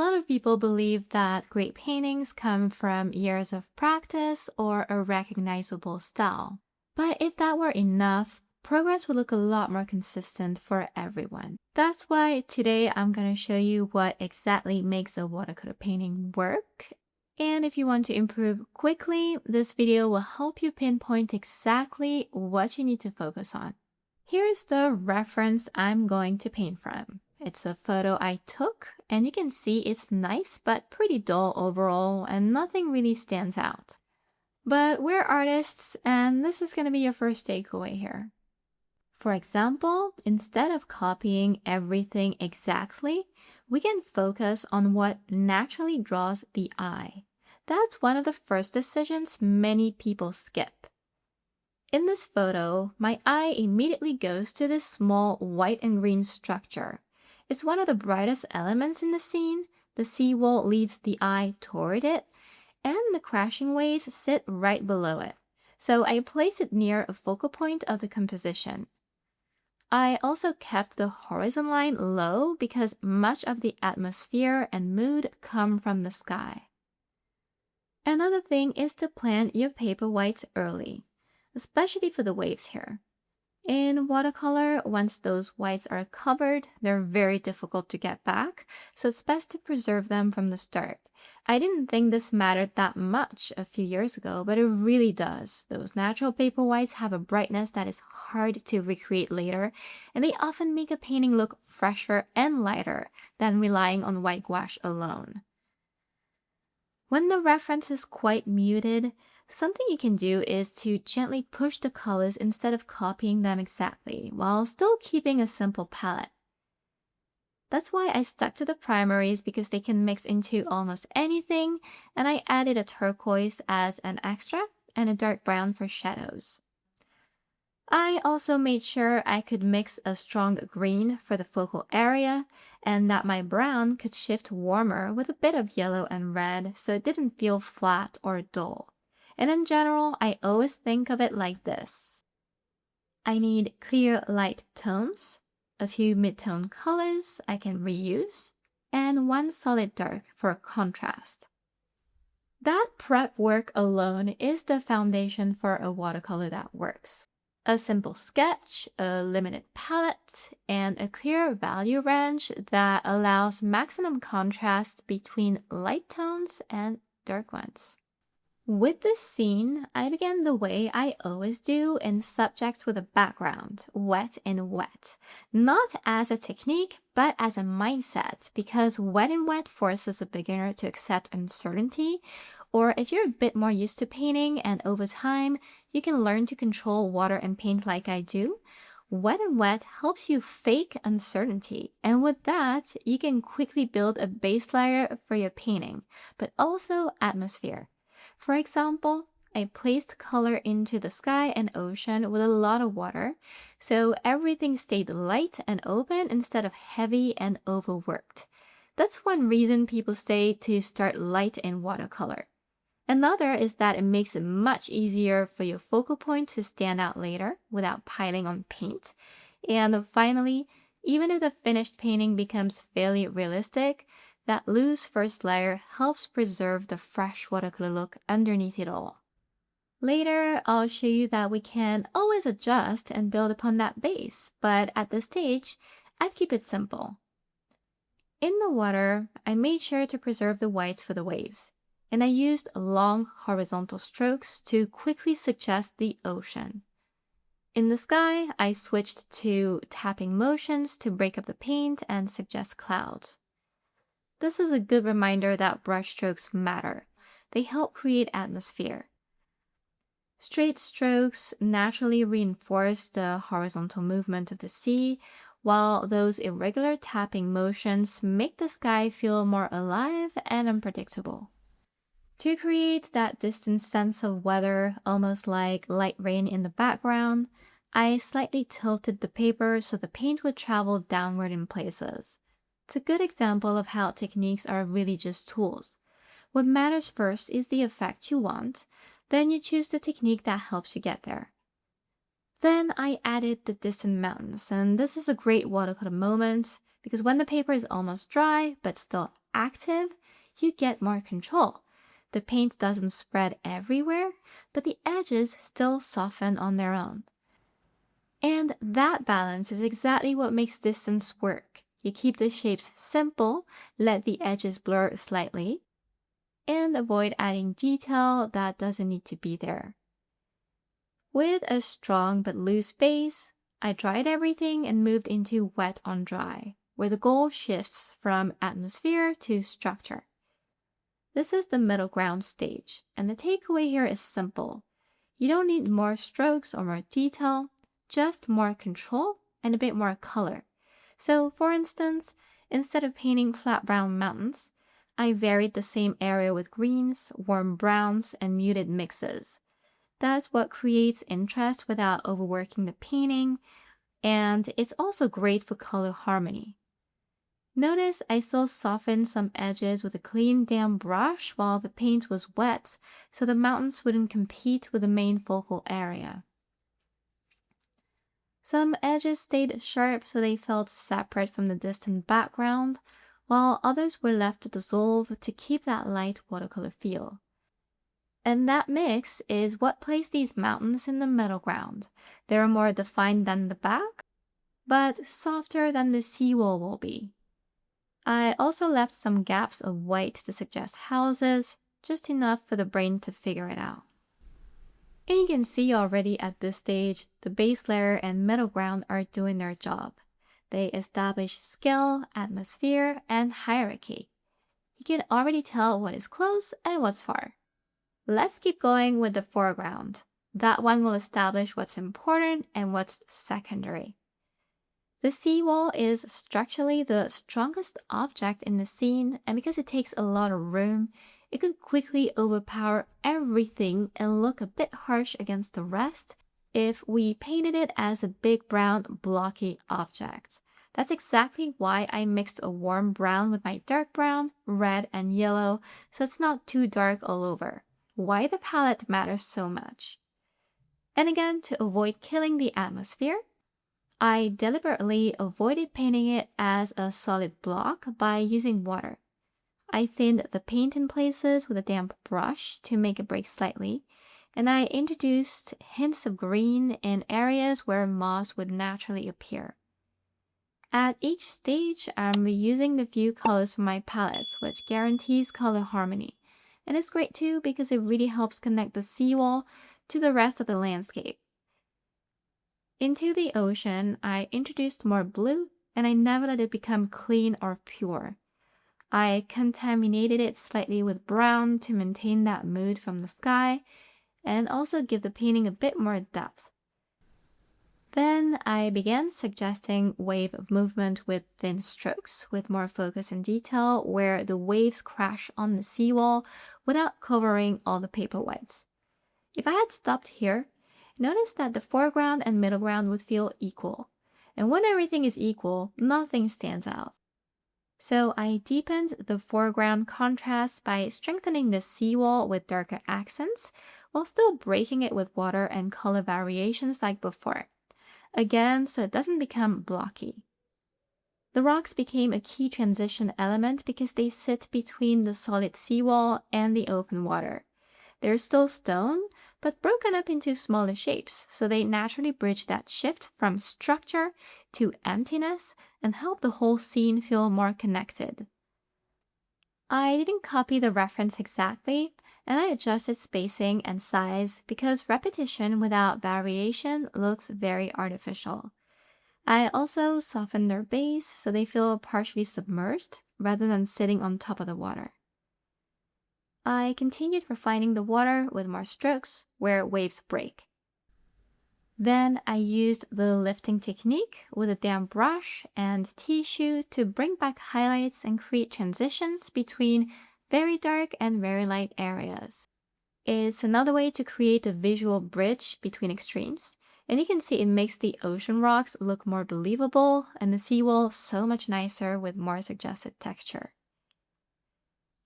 lot of people believe that great paintings come from years of practice or a recognizable style. But if that were enough, progress would look a lot more consistent for everyone. That's why today I'm going to show you what exactly makes a watercolor painting work. And if you want to improve quickly, this video will help you pinpoint exactly what you need to focus on. Here's the reference I'm going to paint from. It's a photo I took, and you can see it's nice but pretty dull overall, and nothing really stands out. But we're artists, and this is going to be your first takeaway here. For example, instead of copying everything exactly, we can focus on what naturally draws the eye. That's one of the first decisions many people skip. In this photo, my eye immediately goes to this small white and green structure. It's one of the brightest elements in the scene. The seawall leads the eye toward it, and the crashing waves sit right below it. So I place it near a focal point of the composition. I also kept the horizon line low because much of the atmosphere and mood come from the sky. Another thing is to plan your paper whites early, especially for the waves here. In watercolor, once those whites are covered, they're very difficult to get back, so it's best to preserve them from the start. I didn't think this mattered that much a few years ago, but it really does. Those natural paper whites have a brightness that is hard to recreate later, and they often make a painting look fresher and lighter than relying on white gouache alone. When the reference is quite muted, something you can do is to gently push the colors instead of copying them exactly, while still keeping a simple palette. That's why I stuck to the primaries, because they can mix into almost anything, and I added a turquoise as an extra and a dark brown for shadows. I also made sure I could mix a strong green for the focal area, and that my brown could shift warmer with a bit of yellow and red so it didn't feel flat or dull. And in general, I always think of it like this. I need clear light tones, a few mid-tone colors I can reuse, and one solid dark for contrast. That prep work alone is the foundation for a watercolor that works. A simple sketch, a limited palette, and a clear value range that allows maximum contrast between light tones and dark ones. With this scene, I began the way I always do in subjects with a background, wet and wet. Not as a technique, but as a mindset, because wet and wet forces a beginner to accept uncertainty, or if you're a bit more used to painting and over time, you can learn to control water and paint like I do. Wet and wet helps you fake uncertainty, and with that, you can quickly build a base layer for your painting, but also atmosphere. For example, I placed color into the sky and ocean with a lot of water, so everything stayed light and open instead of heavy and overworked. That's one reason people say to start light in watercolor. Another is that it makes it much easier for your focal point to stand out later without piling on paint. And finally, even if the finished painting becomes fairly realistic, that loose first layer helps preserve the fresh watercolor look underneath it all. Later, I'll show you that we can always adjust and build upon that base, but at this stage, I'd keep it simple. In the water, I made sure to preserve the whites for the waves, and I used long horizontal strokes to quickly suggest the ocean. In the sky, I switched to tapping motions to break up the paint and suggest clouds. This is a good reminder that brush strokes matter. They help create atmosphere. Straight strokes naturally reinforce the horizontal movement of the sea, while those irregular tapping motions make the sky feel more alive and unpredictable. To create that distant sense of weather, almost like light rain in the background, I slightly tilted the paper so the paint would travel downward in places. It's a good example of how techniques are really just tools. What matters first is the effect you want, then you choose the technique that helps you get there. Then I added the distant mountains, and this is a great watercolor moment. because when the paper is almost dry but still active, you get more control. The paint doesn't spread everywhere, but the edges still soften on their own. And that balance is exactly what makes distance work. You keep the shapes simple, let the edges blur slightly, and avoid adding detail that doesn't need to be there. With a strong but loose base, I dried everything and moved into wet on dry, where the goal shifts from atmosphere to structure. This is the middle ground stage, and the takeaway here is simple. You don't need more strokes or more detail, just more control and a bit more color. So, for instance, instead of painting flat brown mountains, I varied the same area with greens, warm browns, and muted mixes. That's what creates interest without overworking the painting, and it's also great for color harmony. Notice I still softened some edges with a clean damp brush while the paint was wet, so the mountains wouldn't compete with the main focal area. Some edges stayed sharp so they felt separate from the distant background, while others were left to dissolve to keep that light watercolor feel. And that mix is what placed these mountains in the middle ground. They're more defined than the back, but softer than the seawall will be. I also left some gaps of white to suggest houses, just enough for the brain to figure it out. And you can see already at this stage, the base layer and middle ground are doing their job. They establish scale, atmosphere, and hierarchy. You can already tell what is close and what's far. Let's keep going with the foreground. That one will establish what's important and what's secondary. The seawall is structurally the strongest object in the scene, and because it takes a lot of room, it could quickly overpower everything and look a bit harsh against the rest if we painted it as a big brown blocky object. That's exactly why I mixed a warm brown with my dark brown, red, and yellow, so it's not too dark all over. Why the palette matters so much. And again, to avoid killing the atmosphere, I deliberately avoided painting it as a solid block by using water. I thinned the paint in places with a damp brush to make it break slightly, and I introduced hints of green in areas where moss would naturally appear. At each stage, I'm reusing the few colors from my palettes, which guarantees color harmony. And it's great too because it really helps connect the seawall to the rest of the landscape. Into the ocean, I introduced more blue, and I never let it become clean or pure. I contaminated it slightly with brown to maintain that mood from the sky, and also give the painting a bit more depth. Then I began suggesting wave of movement with thin strokes, with more focus and detail, where the waves crash on the seawall without covering all the paper whites. If I had stopped here, notice that the foreground and middle ground would feel equal. And when everything is equal, nothing stands out. So I deepened the foreground contrast by strengthening the seawall with darker accents, while still breaking it with water and color variations like before. Again, so it doesn't become blocky. The rocks became a key transition element because they sit between the solid seawall and the open water. They're still stone, but broken up into smaller shapes, so they naturally bridge that shift from structure to emptiness and help the whole scene feel more connected. I didn't copy the reference exactly, and I adjusted spacing and size because repetition without variation looks very artificial. I also softened their base so they feel partially submerged rather than sitting on top of the water. I continued refining the water with more strokes where waves break. Then I used the lifting technique with a damp brush and tissue to bring back highlights and create transitions between very dark and very light areas. It's another way to create a visual bridge between extremes, and you can see it makes the ocean rocks look more believable and the seawall so much nicer with more suggested texture.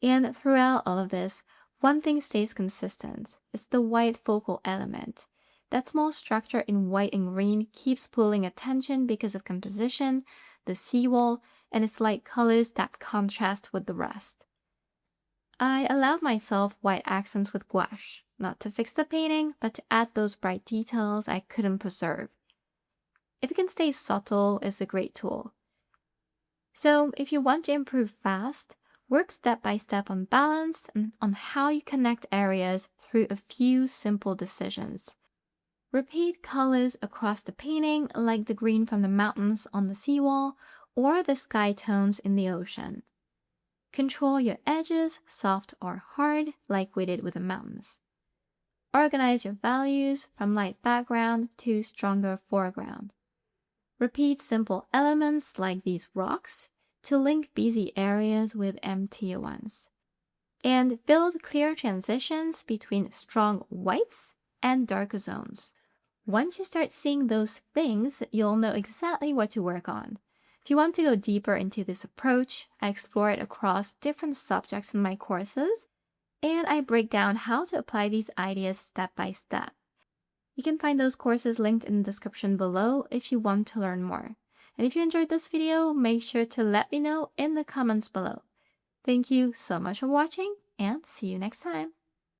And throughout all of this, one thing stays consistent. It's the white focal element. That small structure in white and green keeps pulling attention because of composition, the seawall, and its light colors that contrast with the rest. I allowed myself white accents with gouache, not to fix the painting, but to add those bright details I couldn't preserve. If it can stay subtle, it's a great tool. So if you want to improve fast, work step by step on balance and on how you connect areas through a few simple decisions. Repeat colors across the painting like the green from the mountains on the seawall or the sky tones in the ocean. Control your edges, soft or hard, like we did with the mountains. Organize your values from light background to stronger foreground. Repeat simple elements like these rocks to link busy areas with empty ones. And build clear transitions between strong whites and darker zones. Once you start seeing those things, you'll know exactly what to work on. If you want to go deeper into this approach, I explore it across different subjects in my courses, and I break down how to apply these ideas step by step. You can find those courses linked in the description below if you want to learn more. And if you enjoyed this video, make sure to let me know in the comments below. Thank you so much for watching, and see you next time.